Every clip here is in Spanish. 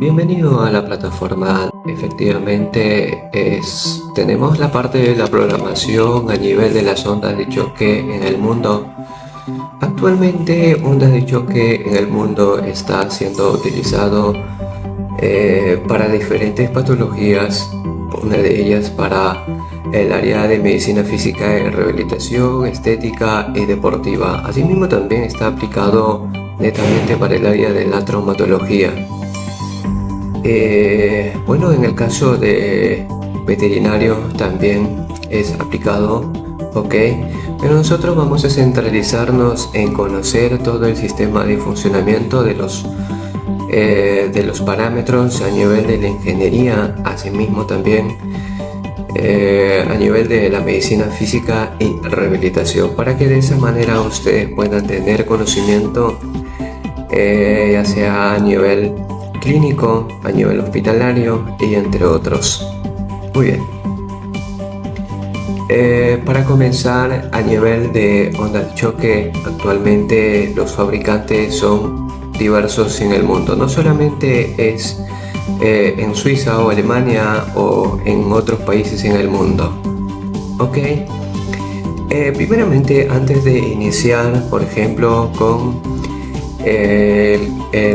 Bienvenido a la plataforma. Efectivamente, tenemos la parte de la programación a nivel de las ondas de choque en el mundo. Actualmente, ondas de choque en el mundo está siendo utilizado para diferentes patologías, una de ellas para el área de medicina física y rehabilitación, estética y deportiva. Asimismo, también está aplicado netamente para el área de la traumatología. Bueno, en el caso de veterinario también es aplicado, ok, pero nosotros vamos a centralizarnos en conocer todo el sistema de funcionamiento de los parámetros a nivel de la ingeniería, asimismo también a nivel de la medicina física y rehabilitación, para que de esa manera ustedes puedan tener conocimiento ya sea a nivel clínico, a nivel hospitalario y entre otros. Muy bien. Para comenzar, a nivel de onda de choque, actualmente los fabricantes son diversos en el mundo. No solamente es en Suiza o Alemania o en otros países en el mundo. Ok. Primeramente, antes de iniciar, por ejemplo, con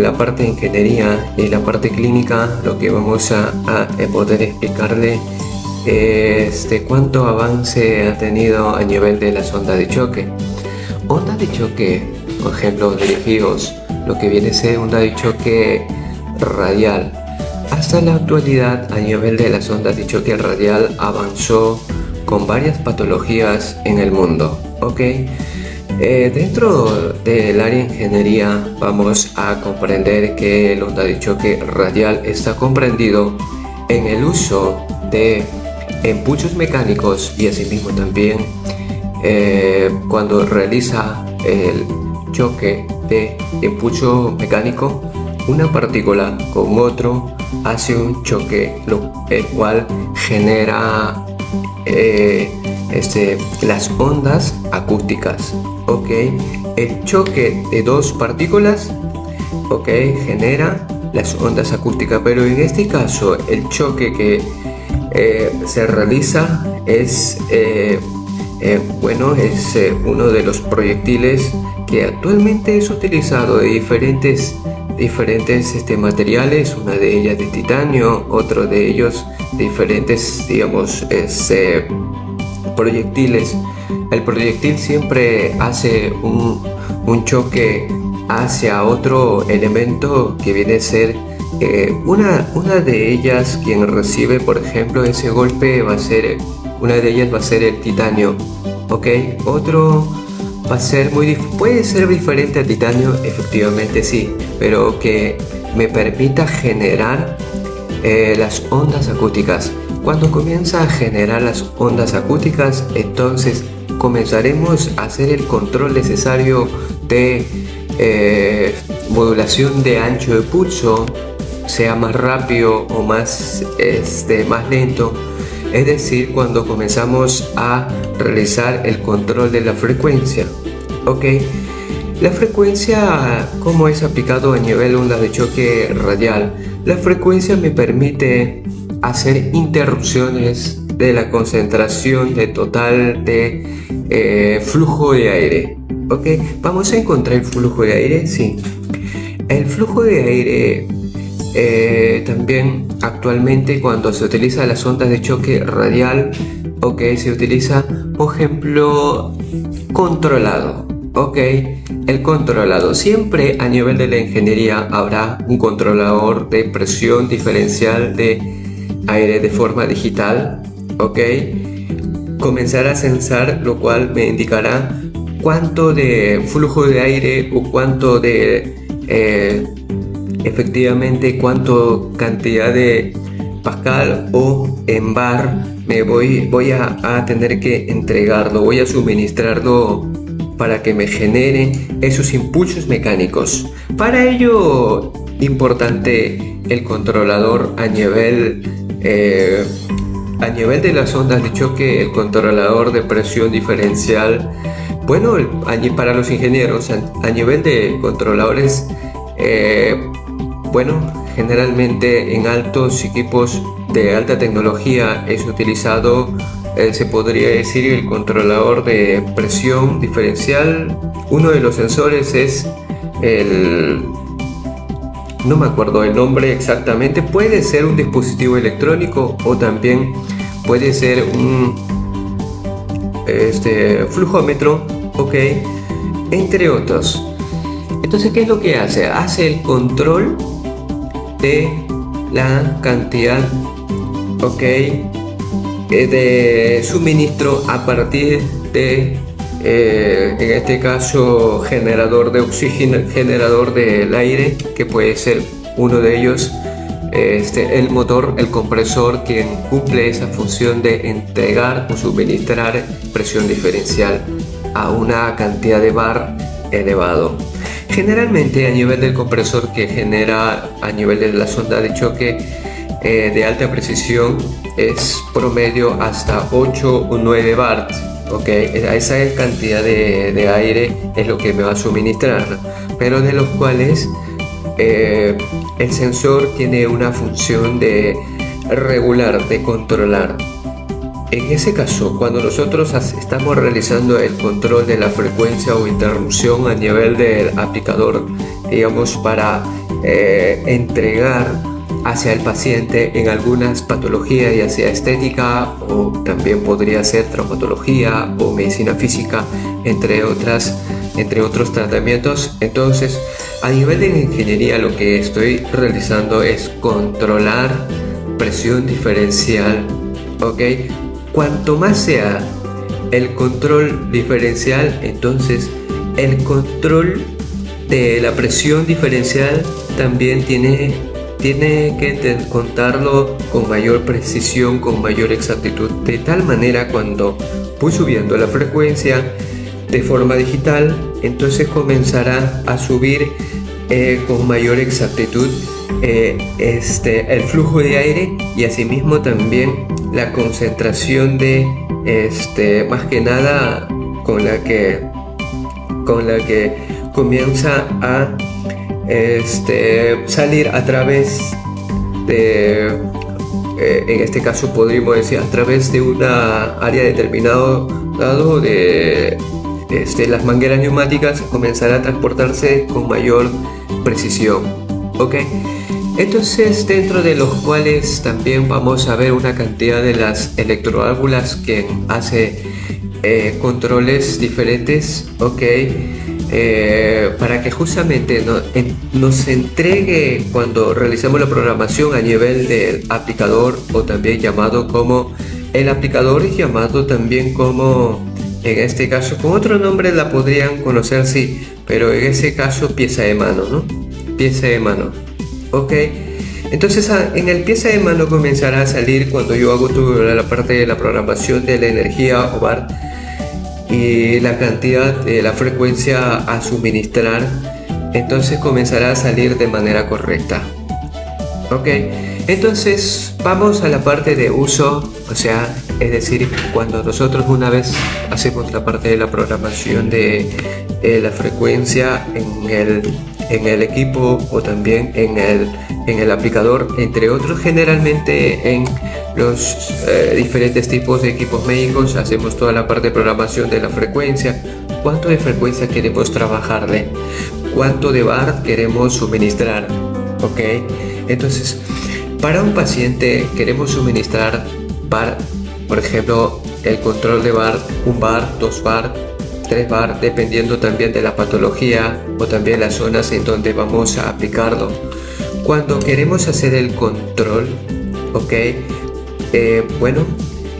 la parte de ingeniería y la parte clínica, lo que vamos a poder explicarle es de cuánto avance ha tenido a nivel de las ondas de choque. Ondas de choque, por ejemplo, dirigidos, lo que viene a ser onda de choque radial. Hasta la actualidad, a nivel de las ondas de choque radial, avanzó con varias patologías en el mundo, ¿ok? Dentro del área de ingeniería vamos a comprender que el onda de choque radial está comprendido en el uso de empuchos mecánicos y asimismo también cuando realiza el choque de empucho mecánico, una partícula con otro hace un choque, el cual genera las ondas acústicas. Ok, el choque de dos partículas, ok, genera las ondas acústicas, pero en este caso el choque que se realiza es uno de los proyectiles que actualmente es utilizado de diferentes materiales, una de ellas de titanio, otro de ellos diferentes, digamos, proyectiles. El proyectil siempre hace un choque hacia otro elemento que viene a ser una de ellas. Quien recibe, por ejemplo, ese golpe una de ellas va a ser el titanio, ok. Otro va a ser puede ser diferente al titanio, efectivamente sí, pero que me permita generar las ondas acústicas. Cuando comienza a generar las ondas acústicas, entonces comenzaremos a hacer el control necesario de modulación de ancho de pulso, sea más rápido o más lento. Es decir, cuando comenzamos a realizar el control de la frecuencia, ok. La frecuencia, ¿cómo es aplicado a nivel ondas de choque radial? La frecuencia me permite hacer interrupciones de la concentración total de flujo de aire. Ok, vamos a encontrar el flujo de aire, sí. El flujo de aire también actualmente, cuando se utiliza las ondas de choque radial, ok, se utiliza, por ejemplo, controlado. Ok, el controlado. Siempre a nivel de la ingeniería habrá un controlador de presión diferencial de aire de forma digital. Ok, comenzará a censar, lo cual me indicará cuánto de flujo de aire o cuánto de efectivamente cuánto cantidad de pascal o en bar me voy a tener que entregarlo, voy a suministrarlo para que me genere esos impulsos mecánicos. Para ello, importante el controlador a nivel de las ondas de choque, el controlador de presión diferencial. Bueno, para los ingenieros, a nivel de controladores, generalmente en altos equipos de alta tecnología es utilizado, se podría decir, el controlador de presión diferencial. Uno de los sensores es no me acuerdo el nombre exactamente, puede ser un dispositivo electrónico o también puede ser un flujómetro, ok, entre otros. Entonces, ¿qué es lo que hace? Hace el control de la cantidad, ok, de suministro a partir de en este caso generador de oxígeno, generador del aire, que puede ser uno de ellos, el motor, el compresor, quien cumple esa función de entregar o suministrar presión diferencial a una cantidad de bar elevado. Generalmente a nivel del compresor, que genera a nivel de la sonda de choque de alta precisión, es promedio hasta 8 o 9 bar. Ok, esa cantidad de aire es lo que me va a suministrar, pero de los cuales el sensor tiene una función de regular, de controlar. En ese caso, cuando nosotros estamos realizando el control de la frecuencia o interrupción a nivel del aplicador, digamos, para entregar hacia el paciente en algunas patologías, ya sea estética o también podría ser traumatología o medicina física, entre otros tratamientos. Entonces, a nivel de ingeniería, lo que estoy realizando es controlar presión diferencial, ¿ok? Cuanto más sea el control diferencial, entonces el control de la presión diferencial también tiene que contarlo con mayor precisión, con mayor exactitud, de tal manera cuando voy subiendo la frecuencia de forma digital, entonces comenzará a subir con mayor exactitud el flujo de aire y asimismo también la concentración de más que nada con la que comienza a salir a través de, en este caso podríamos decir, a través de una área determinado dado de las mangueras neumáticas, comenzará a transportarse con mayor precisión, ¿ok? Entonces, dentro de los cuales también vamos a ver una cantidad de las electroválvulas que hace controles diferentes, ¿ok? Para que justamente nos entregue cuando realizamos la programación a nivel del aplicador, o también llamado como el aplicador, y llamado también como, en este caso con otro nombre la podrían conocer, sí, pero en ese caso pieza de mano, ¿no? Pieza de mano, ok. Entonces en el pieza de mano comenzará a salir cuando yo hago toda la parte de la programación de la energía o bar y la cantidad de la frecuencia a suministrar, entonces comenzará a salir de manera correcta, ok. Entonces vamos a la parte de uso, o sea, es decir, cuando nosotros una vez hacemos la parte de la programación de la frecuencia en el equipo o también en el aplicador, entre otros, generalmente en los diferentes tipos de equipos médicos hacemos toda la parte de programación de la frecuencia, cuánto de frecuencia queremos trabajarle, cuánto de bar queremos suministrar, ok. Entonces, para un paciente queremos suministrar bar, por ejemplo, el control de bar, 1 bar, 2 bar, 3 bar, dependiendo también de la patología o también las zonas en donde vamos a aplicarlo. Cuando queremos hacer el control, ok, bueno,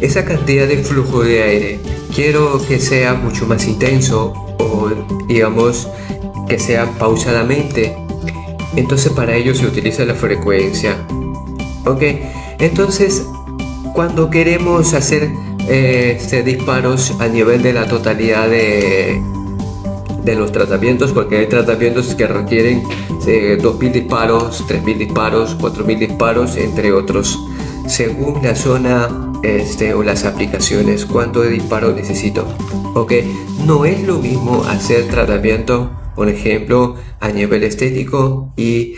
esa cantidad de flujo de aire quiero que sea mucho más intenso o digamos que sea pausadamente, entonces para ello se utiliza la frecuencia, ok. Entonces cuando queremos hacer disparos a nivel de la totalidad de los tratamientos, porque hay tratamientos que requieren 2000 disparos, 3000 disparos, 4000 disparos, entre otros, según la zona o las aplicaciones, cuánto de disparo necesito, ok. No es lo mismo hacer tratamiento, por ejemplo, a nivel estético y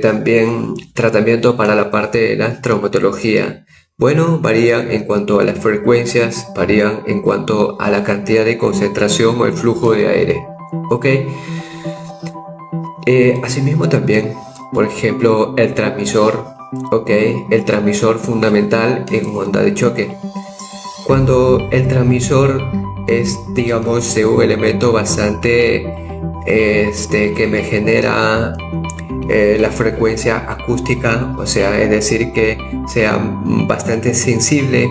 también tratamiento para la parte de la traumatología. Bueno, varían en cuanto a las frecuencias, varían en cuanto a la cantidad de concentración o el flujo de aire. ¿Ok? Asimismo también, por ejemplo, el transmisor. ¿Ok? El transmisor fundamental en onda de choque. Cuando el transmisor es, digamos, de un elemento bastante que me genera la frecuencia acústica, o sea, es decir, que sea bastante sensible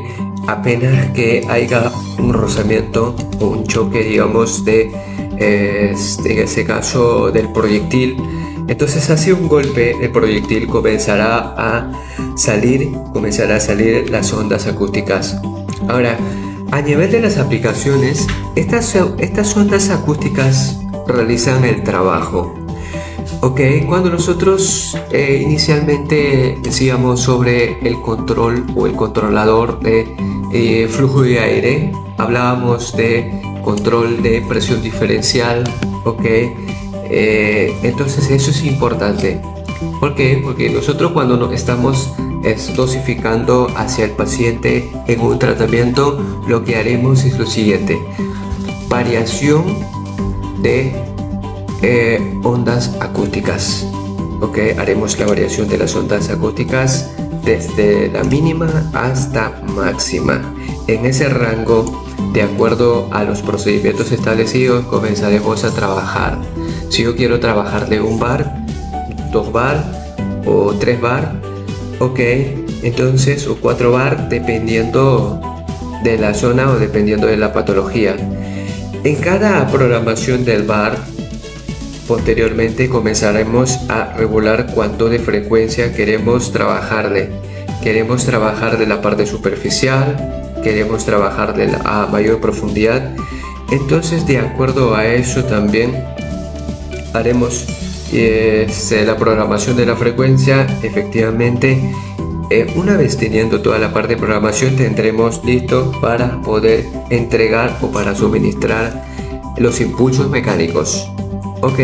apenas que haya un rozamiento o un choque, digamos, en ese caso del proyectil. Entonces, así un golpe, el proyectil comenzará a salir las ondas acústicas. Ahora, a nivel de las aplicaciones, estas ondas acústicas realizan el trabajo. Ok, cuando nosotros inicialmente decíamos sobre el control o el controlador de flujo de aire, hablábamos de control de presión diferencial, ok, entonces eso es importante. ¿Por qué? Porque nosotros cuando estamos dosificando hacia el paciente en un tratamiento, lo que haremos es lo siguiente: variación de ondas acústicas. Ok, haremos la variación de las ondas acústicas desde la mínima hasta máxima. En ese rango, de acuerdo a los procedimientos establecidos, comenzaremos a trabajar. Si yo quiero trabajar de 1 bar, 2 bar o 3 bar, ok, entonces, o 4 bar, dependiendo de la zona o dependiendo de la patología. En cada programación del bar, posteriormente comenzaremos a regular cuánto de frecuencia queremos trabajarle. Queremos trabajar de la parte superficial, queremos trabajar a mayor profundidad. Entonces, de acuerdo a eso también haremos la programación de la frecuencia. Efectivamente, una vez teniendo toda la parte de programación, tendremos listo para poder entregar o para suministrar los impulsos mecánicos. Ok,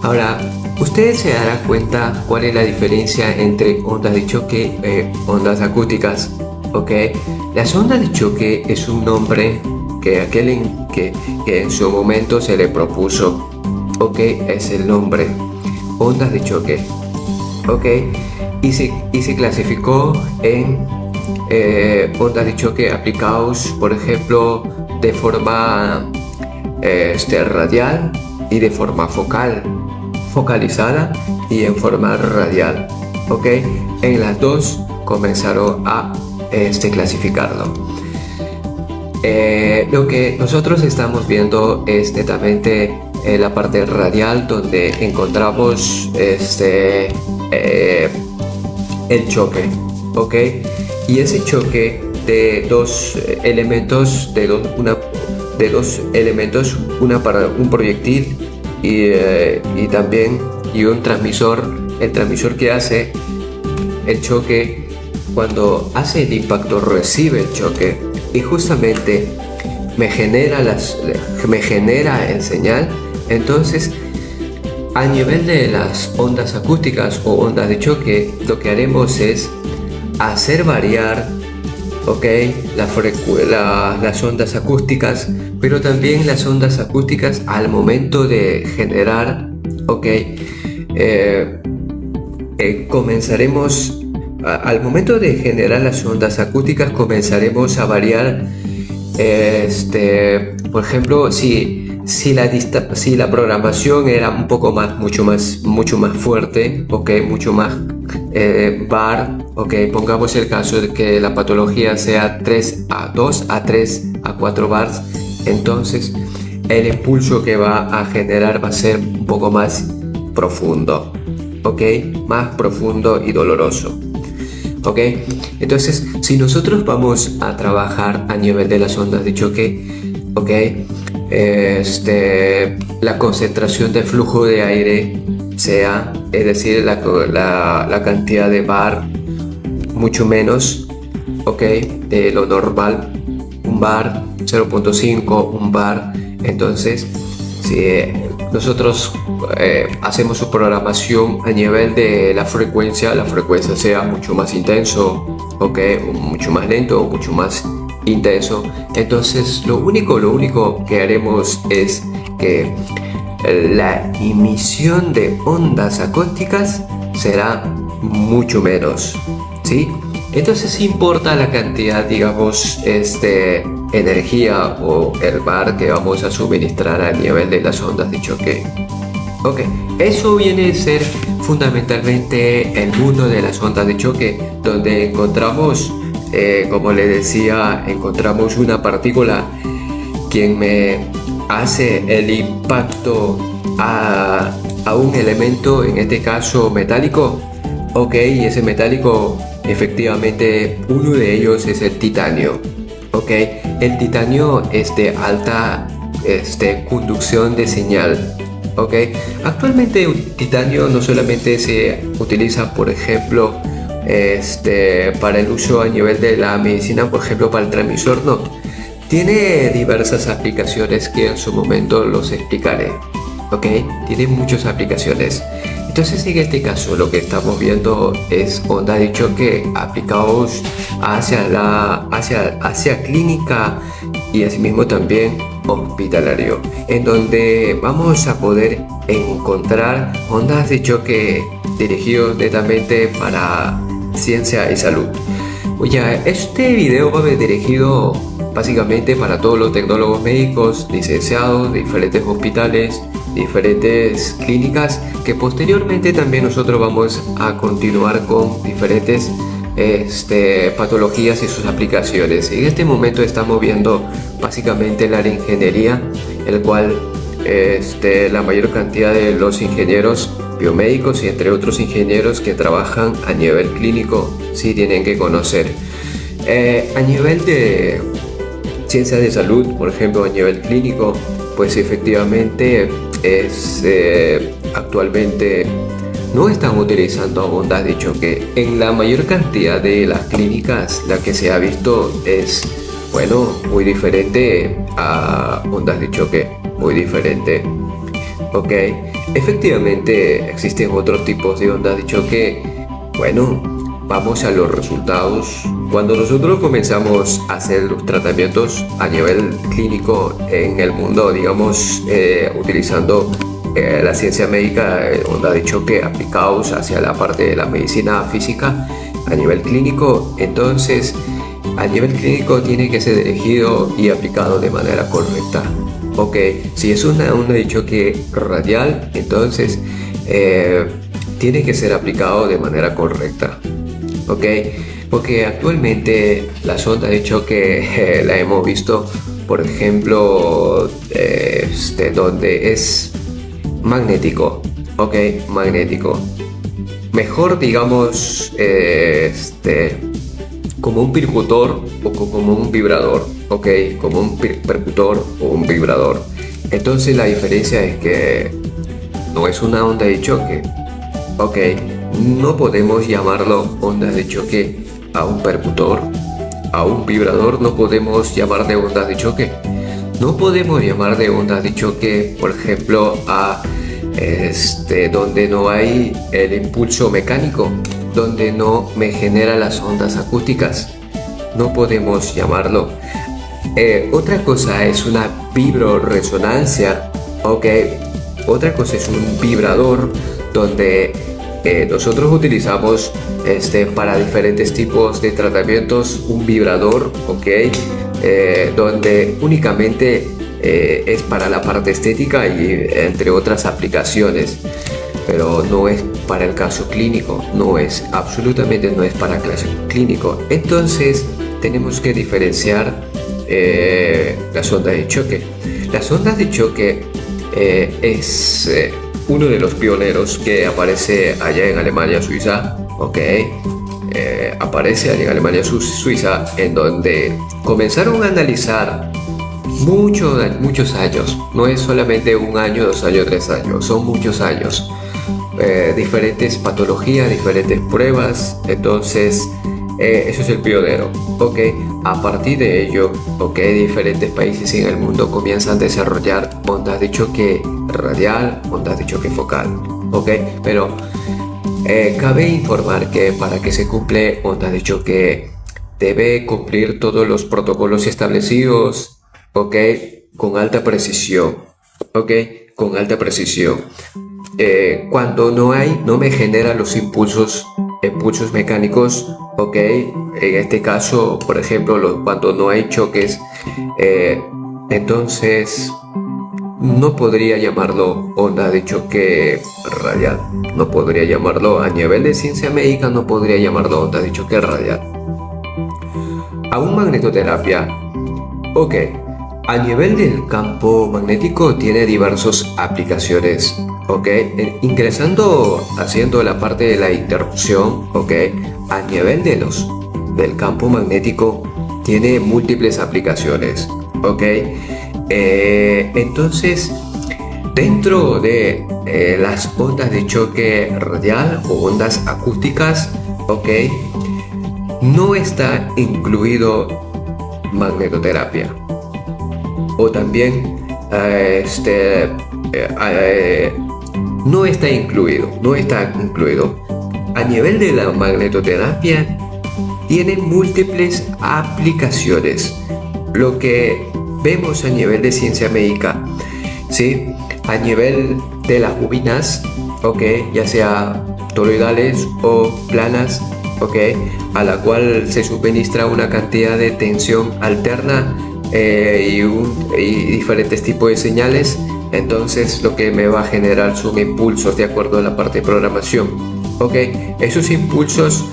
ahora ustedes se darán cuenta cuál es la diferencia entre ondas de choque y ondas acústicas. Ok, las ondas de choque es un nombre que en su momento se le propuso. Ok, es el nombre, ondas de choque. Ok, y se clasificó en ondas de choque aplicados, por ejemplo, de forma radial y de forma focalizada y en forma radial. Ok, en las dos comenzaron a clasificarlo. Lo que nosotros estamos viendo es netamente la parte radial, donde encontramos el choque, ok, y ese choque de dos elementos, una para un proyectil y también un transmisor. El transmisor que hace el choque, cuando hace el impacto, recibe el choque y justamente me genera el señal. Entonces, a nivel de las ondas acústicas o ondas de choque, lo que haremos es hacer variar, okay, las ondas acústicas, pero también las ondas acústicas al momento de generar, okay, comenzaremos al momento de generar las ondas acústicas, comenzaremos a variar, por ejemplo, si la programación era un poco mucho más fuerte, okay, mucho más bar, okay, pongamos el caso de que la patología sea 2 a 3 a 4 bars, entonces el impulso que va a generar va a ser un poco más profundo, okay, más profundo y doloroso. ¿Ok? Entonces, si nosotros vamos a trabajar a nivel de las ondas de choque, ¿ok? La concentración de flujo de aire sea, es decir, la cantidad de bar mucho menos, ¿ok? De lo normal, 1 bar, 0.5, 1 bar. Entonces, si nosotros hacemos su programación a nivel de la frecuencia sea mucho más intenso, ok, o mucho más lento o mucho más intenso. Entonces lo único que haremos es que la emisión de ondas acústicas será mucho menos, ¿sí? Entonces importa la cantidad, digamos, energía o el bar que vamos a suministrar a nivel de las ondas de choque. Ok, eso viene a ser fundamentalmente el mundo de las ondas de choque, donde encontramos, como le decía, encontramos una partícula quien me hace el impacto a un elemento, en este caso metálico. Ok, y ese metálico, efectivamente, uno de ellos es el titanio. Ok, el titanio es de alta conducción de señal. Ok, actualmente el titanio no solamente se utiliza, por ejemplo, para el uso a nivel de la medicina, por ejemplo, para el transmisor, no. Tiene diversas aplicaciones que en su momento los explicaré. Ok, tiene muchas aplicaciones. Entonces, en este caso, lo que estamos viendo es ondas de choque aplicados hacia clínica y asimismo también hospitalario, en donde vamos a poder encontrar ondas de choque dirigidos netamente para ciencia y salud. Ya, este video va a ser dirigido básicamente para todos los tecnólogos médicos, licenciados de diferentes hospitales, diferentes clínicas, que posteriormente también nosotros vamos a continuar con diferentes patologías y sus aplicaciones. En este momento estamos viendo básicamente el área de ingeniería, el cual la mayor cantidad de los ingenieros biomédicos y entre otros ingenieros que trabajan a nivel clínico sí tienen que conocer. A nivel de ciencia de salud, por ejemplo, a nivel clínico, pues efectivamente actualmente no están utilizando ondas de choque. En la mayor cantidad de las clínicas, la que se ha visto es, bueno, muy diferente a ondas de choque, muy diferente. Ok, efectivamente existen otros tipos de ondas de choque. Bueno, vamos a los resultados. Cuando nosotros comenzamos a hacer los tratamientos a nivel clínico en el mundo, digamos, utilizando la ciencia médica, ondas de choque aplicados hacia la parte de la medicina física a nivel clínico, entonces a nivel clínico tiene que ser dirigido y aplicado de manera correcta. Ok, si es una onda de choque radial, entonces tiene que ser aplicado de manera correcta. Ok, porque actualmente las ondas de choque la hemos visto, por ejemplo, donde es magnético. Ok, magnético. Mejor, digamos, como un percutor o como un vibrador. Ok, como un percutor o un vibrador. Entonces la diferencia es que no es una onda de choque. Ok, no podemos llamarlo onda de choque a un percutor, a un vibrador. No podemos llamar de ondas de choque. No podemos llamar de ondas de choque, por ejemplo, a donde no hay el impulso mecánico, donde no me genera las ondas acústicas. No podemos llamarlo. Otra cosa es una vibroresonancia. Ok, otra cosa es un vibrador, donde nosotros utilizamos para diferentes tipos de tratamientos un vibrador, ok, donde únicamente es para la parte estética y entre otras aplicaciones, pero no es para el caso clínico, absolutamente no es para el caso clínico. Entonces tenemos que diferenciar las ondas de choque. Las ondas de choque es uno de los pioneros que aparece allá en Alemania, Suiza, ok. Aparece allá en Alemania, Suiza, en donde comenzaron a analizar muchos años. No es solamente un año, 2 años, 3 años, son muchos años. Diferentes patologías, diferentes pruebas. Entonces Eso es el pionero, ¿ok? A partir de ello, ¿ok? Diferentes países en el mundo comienzan a desarrollar ondas de choque radial, ondas de choque focal, ¿ok? Pero cabe informar que para que se cumple ondas de choque debe cumplir todos los protocolos establecidos, ¿ok? Con alta precisión, ¿ok? Con alta precisión. Cuando no me genera los impulsos mecánicos, ok, en este caso, por ejemplo, cuando no hay choques, entonces no podría llamarlo onda de choque radial, no podría llamarlo a nivel de ciencia médica, no podría llamarlo onda de choque radial. Aún magnetoterapia, ok, a nivel del campo magnético tiene diversas aplicaciones, ok, haciendo la parte de la interrupción, ok, a nivel del campo magnético tiene múltiples aplicaciones, ok. Entonces, dentro de las ondas de choque radial o ondas acústicas, ok, no está incluido magnetoterapia. O también no está incluido. A nivel de la magnetoterapia tiene múltiples aplicaciones. Lo que vemos a nivel de ciencia médica, ¿sí? A nivel de las bobinas, ¿ok? Ya sea toroidales o planas, ¿ok? A la cual se suministra una cantidad de tensión alterna y diferentes tipos de señales. Entonces lo que me va a generar son impulsos de acuerdo a la parte de programación, ¿ok? Esos impulsos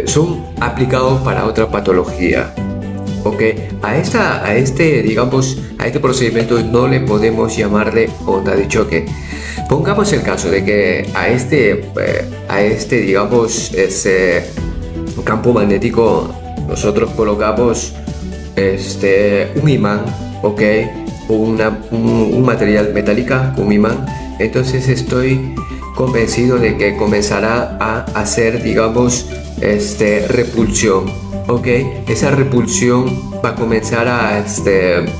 son aplicados para otra patología, ¿ok? A este procedimiento no le podemos llamarle onda de choque. Pongamos el caso de que a este campo magnético nosotros colocamos un imán, ¿ok? Un material metálico, un imán. Entonces estoy convencido de que comenzará a hacer, repulsión, ¿ok? Esa repulsión va a comenzar a hacer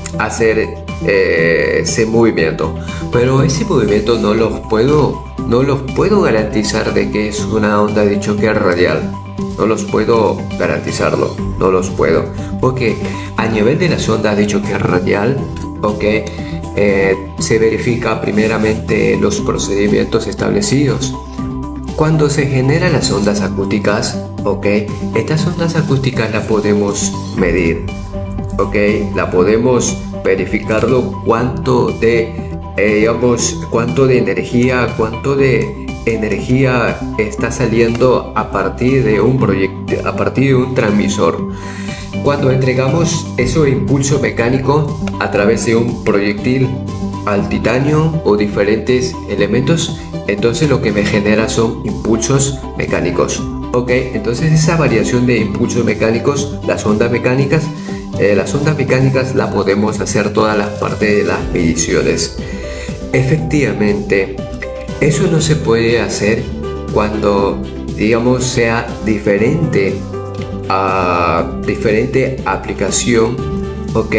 ese movimiento, pero ese movimiento no los puedo garantizar de que es una onda de choque radial. No los puedo garantizarlo, no los puedo, porque a nivel de las ondas de choque radial, ok, se verifica primeramente los procedimientos establecidos. Cuando se generan las ondas acústicas, ok, estas ondas acústicas las podemos medir, ok, la podemos verificarlo cuánto de energía está saliendo a partir de un transmisor. Cuando entregamos ese impulso mecánico a través de un proyectil al titanio o diferentes elementos, entonces lo que me genera son impulsos mecánicos, ok. Entonces esa variación de impulsos mecánicos, las ondas mecánicas la podemos hacer todas las partes de las mediciones. Efectivamente, eso no se puede hacer cuando, sea diferente aplicación, ¿ok?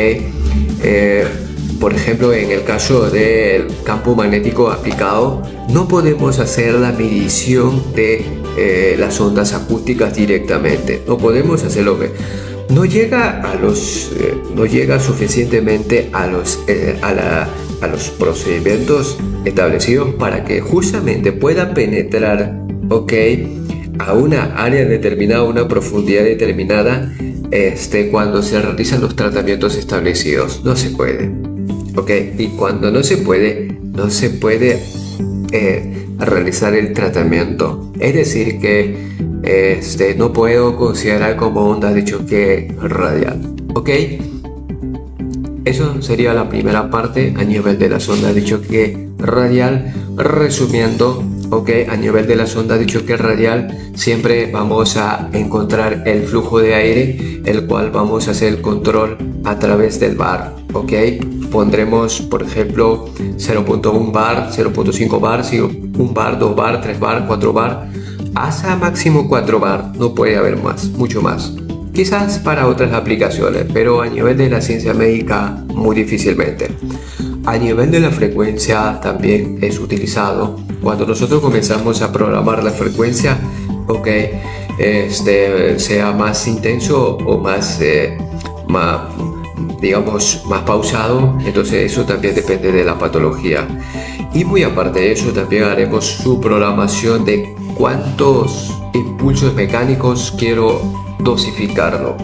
Por ejemplo, en el caso del campo magnético aplicado, no podemos hacer la medición de las ondas acústicas directamente. No podemos hacerlo. No llega suficientemente a los procedimientos establecidos para que justamente pueda penetrar, ok, a una área determinada, una profundidad determinada, cuando se realizan los tratamientos establecidos. No se puede, ok, y cuando no se puede realizar el tratamiento. Es decir que no puedo considerar como onda de choque radial, ok. Eso sería la primera parte a nivel de las ondas de choque radial. Resumiendo, ok, a nivel de las ondas de choque radial siempre vamos a encontrar el flujo de aire, el cual vamos a hacer el control a través del bar, ok. Pondremos, por ejemplo, 0.1 bar, 0.5 bar, 1 bar, 2 bar, 3 bar, 4 bar, hasta máximo 4 bar, no puede haber más, mucho más. Quizás para otras aplicaciones, pero a nivel de la ciencia médica muy difícilmente. A nivel de la frecuencia también es utilizado. Cuando nosotros comenzamos a programar la frecuencia, ok, sea más intenso o más, digamos, más pausado, entonces eso también depende de la patología. Y muy aparte de eso, también haremos su programación de cuántos impulsos mecánicos quiero dosificarlo.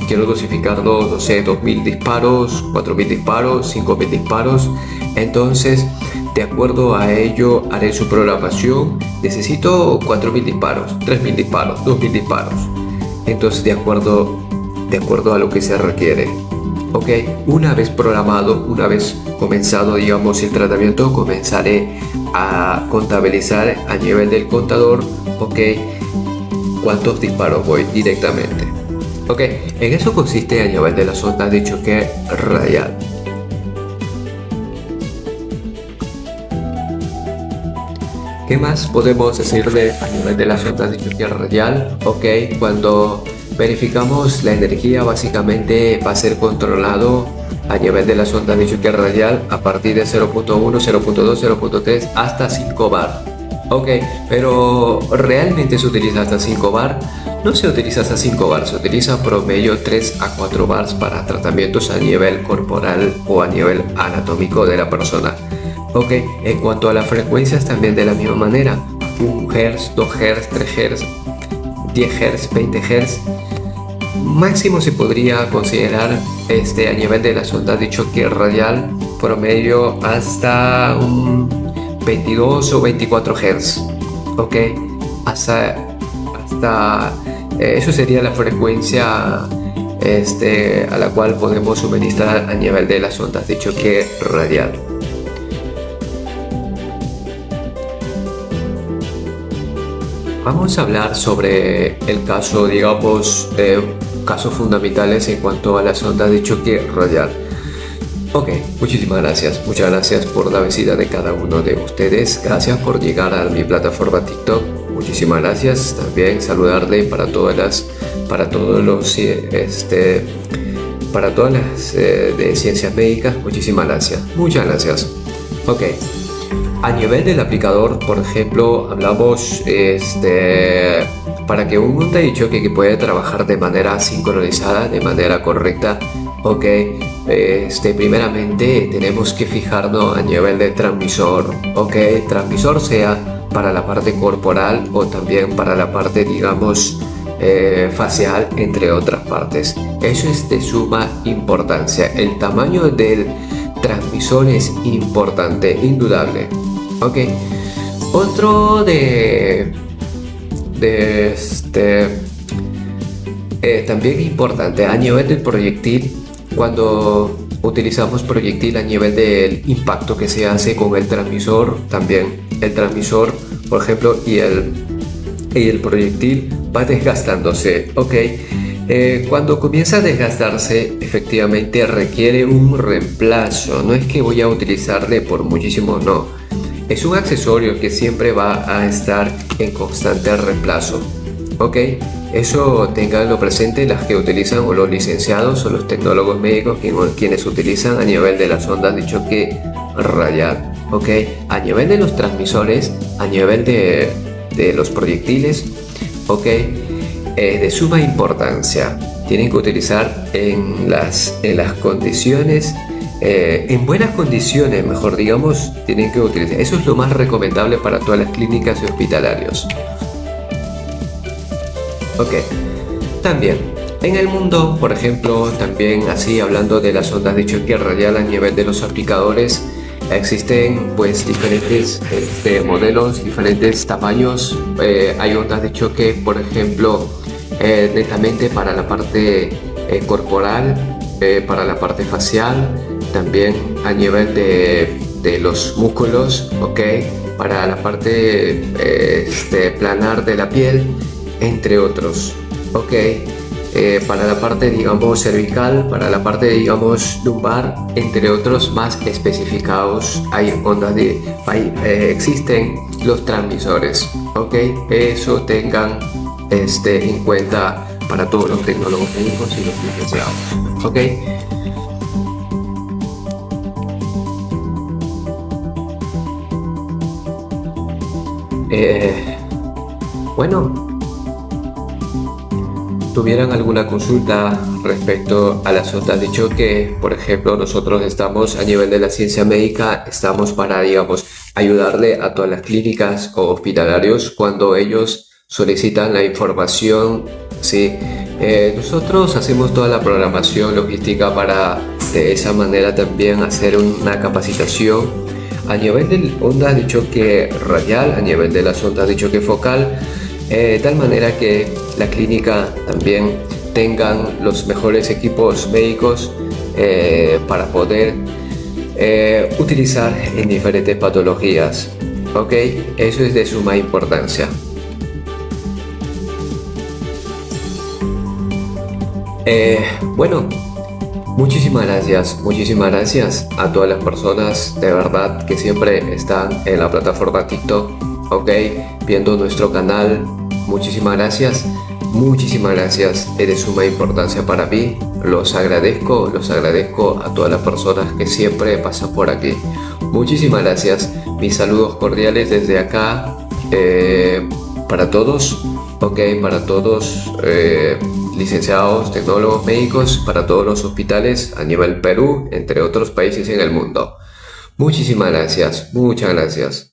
Quiero dosificarlo, no sé, 2000 disparos, 4000 disparos, 5000 disparos. Entonces, de acuerdo a ello, haré su programación. Necesito 4000 disparos, 3000 disparos, 2000 disparos. Entonces, de acuerdo a lo que se requiere. Ok, una vez programado, una vez comenzado, digamos, el tratamiento, comenzaré a contabilizar a nivel del contador, ok, cuántos disparos voy directamente. Ok, en eso consiste a nivel de las ondas de choque radial. ¿Qué más podemos decirle a nivel de las ondas de choque radial? Ok, cuando verificamos la energía, básicamente va a ser controlado a nivel de las ondas de choque radial a partir de 0.1, 0.2, 0.3 hasta 5 bar. Ok, pero realmente se utiliza hasta 5 bar. No se utiliza hasta 5 bar, se utiliza promedio 3 a 4 bars para tratamientos a nivel corporal o a nivel anatómico de la persona. Ok, en cuanto a las frecuencias también de la misma manera, 1 Hz, 2 Hz, 3 Hz, 10 Hz, 20 Hz. Máximo se podría considerar a nivel de las ondas de choque radial promedio hasta un 22 o 24 Hz. Ok, hasta eso sería la frecuencia a la cual podemos suministrar a nivel de las ondas de choque radial. Vamos a hablar sobre el caso, digamos, casos fundamentales en cuanto a las ondas de choque radial. Ok, muchísimas gracias. Muchas gracias por la visita de cada uno de ustedes. Gracias por llegar a mi plataforma TikTok. Muchísimas gracias. También saludarle para todas las de ciencias médicas. Muchísimas gracias. Muchas gracias. Ok. A nivel del aplicador, por ejemplo, hablamos para que un onda de choque que puede trabajar de manera sincronizada, de manera correcta, ok, primeramente tenemos que fijarnos a nivel de transmisor, ok, transmisor sea para la parte corporal o también para la parte, digamos, facial, entre otras partes. Eso es de suma importancia. El tamaño del transmisor es importante, indudable. Ok, otro también importante a nivel del proyectil, cuando utilizamos proyectil a nivel del impacto que se hace con el transmisor, también el transmisor, por ejemplo, y el proyectil va desgastándose. Ok, cuando comienza a desgastarse, efectivamente requiere un reemplazo. No es que voy a utilizarle por muchísimo, no. Es un accesorio que siempre va a estar en constante reemplazo. Ok, eso tenganlo presente las que utilizan, o los licenciados o los tecnólogos médicos quienes utilizan a nivel de las ondas de choque radial. Ok, a nivel de los transmisores, a nivel de los proyectiles, ok, de suma importancia. Tienen que utilizar en las condiciones, en buenas condiciones, mejor digamos, tienen que utilizar. Eso es lo más recomendable para todas las clínicas y hospitalarios. Ok, también en el mundo, por ejemplo, también así hablando de las ondas de choque radial a nivel de los aplicadores, existen pues diferentes modelos, diferentes tamaños. Hay ondas de choque, por ejemplo, netamente para la parte corporal, para la parte facial, también a nivel de los músculos, ok, para la parte planar de la piel, entre otros. Ok, para la parte, digamos, cervical, para la parte, digamos, lumbar, entre otros más especificados. Existen los transmisores, ¿ok? Eso tengan en cuenta para todos los tecnólogos médicos y los licenciados, ¿ok? Bueno, ¿tuvieran alguna consulta respecto a las ondas de choque? Por ejemplo, nosotros estamos a nivel de la ciencia médica, estamos para, digamos, ayudarle a todas las clínicas o hospitalarios cuando ellos solicitan la información, ¿sí? Nosotros hacemos toda la programación logística para de esa manera también hacer una capacitación a nivel de ondas de choque radial, a nivel de las ondas de choque focal, de tal manera que la clínica también tengan los mejores equipos médicos para poder utilizar en diferentes patologías. ¿Ok? Eso es de suma importancia. Bueno, muchísimas gracias a todas las personas de verdad que siempre están en la plataforma TikTok, ok, viendo nuestro canal. Muchísimas gracias, es de suma importancia para mí. Los agradezco a todas las personas que siempre pasan por aquí. Muchísimas gracias, mis saludos cordiales desde acá para todos, ok, para todos. Licenciados, tecnólogos médicos, para todos los hospitales a nivel Perú, entre otros países en el mundo. Muchísimas gracias, muchas gracias.